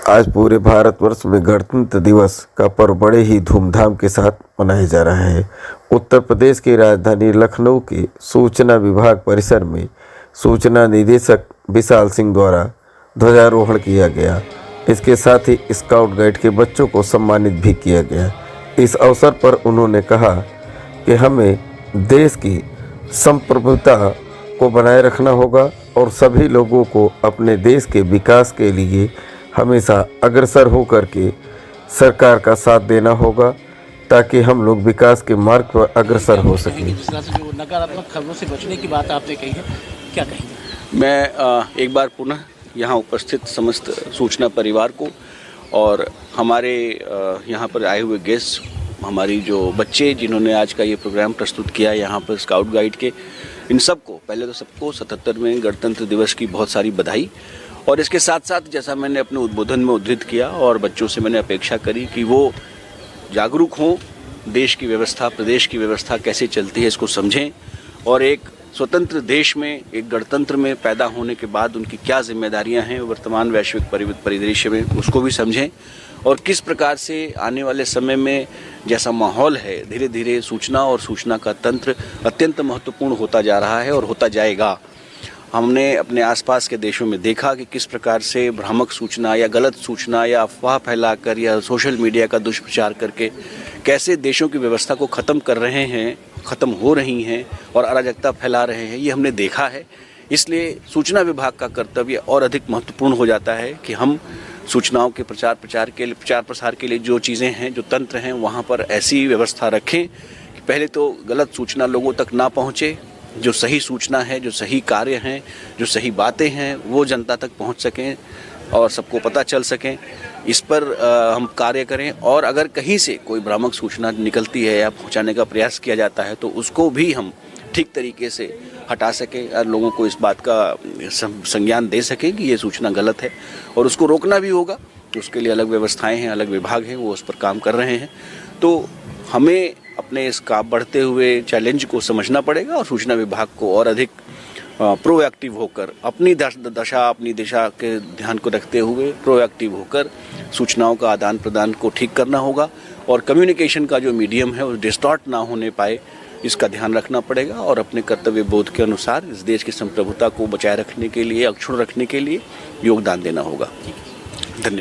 आज पूरे भारतवर्ष में गणतंत्र दिवस का पर्व बड़े ही धूमधाम के साथ मनाया जा रहा है। उत्तर प्रदेश की राजधानी लखनऊ के सूचना विभाग परिसर में सूचना निदेशक विशाल सिंह द्वारा ध्वजारोहण किया गया। इसके साथ ही स्काउट गाइड के बच्चों को सम्मानित भी किया गया। इस अवसर पर उन्होंने कहा कि हमें देश की संप्रभुता को बनाए रखना होगा और सभी लोगों को अपने देश के विकास के लिए हमेशा अग्रसर होकर के सरकार का साथ देना होगा ताकि हम लोग विकास के मार्ग पर अग्रसर हो सकें। जिस तरह से जो नकारात्मक खबरों से बचने की बात आपने कही है, क्या कहेंगे? मैं एक बार पुनः यहाँ उपस्थित समस्त सूचना परिवार को और हमारे यहाँ पर आए हुए गेस्ट, हमारी जो बच्चे जिन्होंने आज का ये प्रोग्राम प्रस्तुत किया यहाँ पर स्काउट गाइड के, इन सबको पहले तो सबको 77वें गणतंत्र दिवस की बहुत सारी बधाई। और इसके साथ साथ जैसा मैंने अपने उद्बोधन में उद्धृत किया और बच्चों से मैंने अपेक्षा करी कि वो जागरूक हों, देश की व्यवस्था, प्रदेश की व्यवस्था कैसे चलती है इसको समझें और एक स्वतंत्र देश में, एक गणतंत्र में पैदा होने के बाद उनकी क्या जिम्मेदारियां हैं वर्तमान वैश्विक परिदृश्य में, उसको भी समझें और किस प्रकार से आने वाले समय में जैसा माहौल है, धीरे धीरे सूचना और सूचना का तंत्र अत्यंत महत्वपूर्ण होता जा रहा है और होता जाएगा। हमने अपने आसपास के देशों में देखा कि किस प्रकार से भ्रामक सूचना या गलत सूचना या अफवाह फैलाकर या सोशल मीडिया का दुष्प्रचार करके कैसे देशों की व्यवस्था को ख़त्म कर रहे हैं, ख़त्म हो रही हैं और अराजकता फैला रहे हैं, ये हमने देखा है। इसलिए सूचना विभाग का कर्तव्य और अधिक महत्वपूर्ण हो जाता है कि हम सूचनाओं के प्रचार प्रसार के लिए जो चीज़ें हैं, जो तंत्र हैं, वहाँ पर ऐसी व्यवस्था रखें कि पहले तो गलत सूचना लोगों तक ना पहुँचे, जो सही सूचना है, जो सही कार्य हैं, जो सही बातें हैं, वो जनता तक पहुंच सकें और सबको पता चल सकें। इस पर हम कार्य करें और अगर कहीं से कोई भ्रामक सूचना निकलती है या पहुंचाने का प्रयास किया जाता है तो उसको भी हम ठीक तरीके से हटा सकें और लोगों को इस बात का संज्ञान दे सकें कि ये सूचना गलत है और उसको रोकना भी होगा। उसके लिए अलग व्यवस्थाएँ हैं, अलग विभाग हैं, वो उस पर काम कर रहे हैं। तो हमें अपने इस का बढ़ते हुए चैलेंज को समझना पड़ेगा और सूचना विभाग को और अधिक प्रोएक्टिव होकर अपनी दिशा के ध्यान को रखते हुए प्रोएक्टिव होकर सूचनाओं का आदान प्रदान को ठीक करना होगा और कम्युनिकेशन का जो मीडियम है वो डिस्टॉर्ट ना होने पाए, इसका ध्यान रखना पड़ेगा और अपने कर्तव्य बोध के अनुसार इस देश की संप्रभुता को बचाए रखने के लिए, अक्षुण्ण रखने के लिए योगदान देना होगा। धन्यवाद।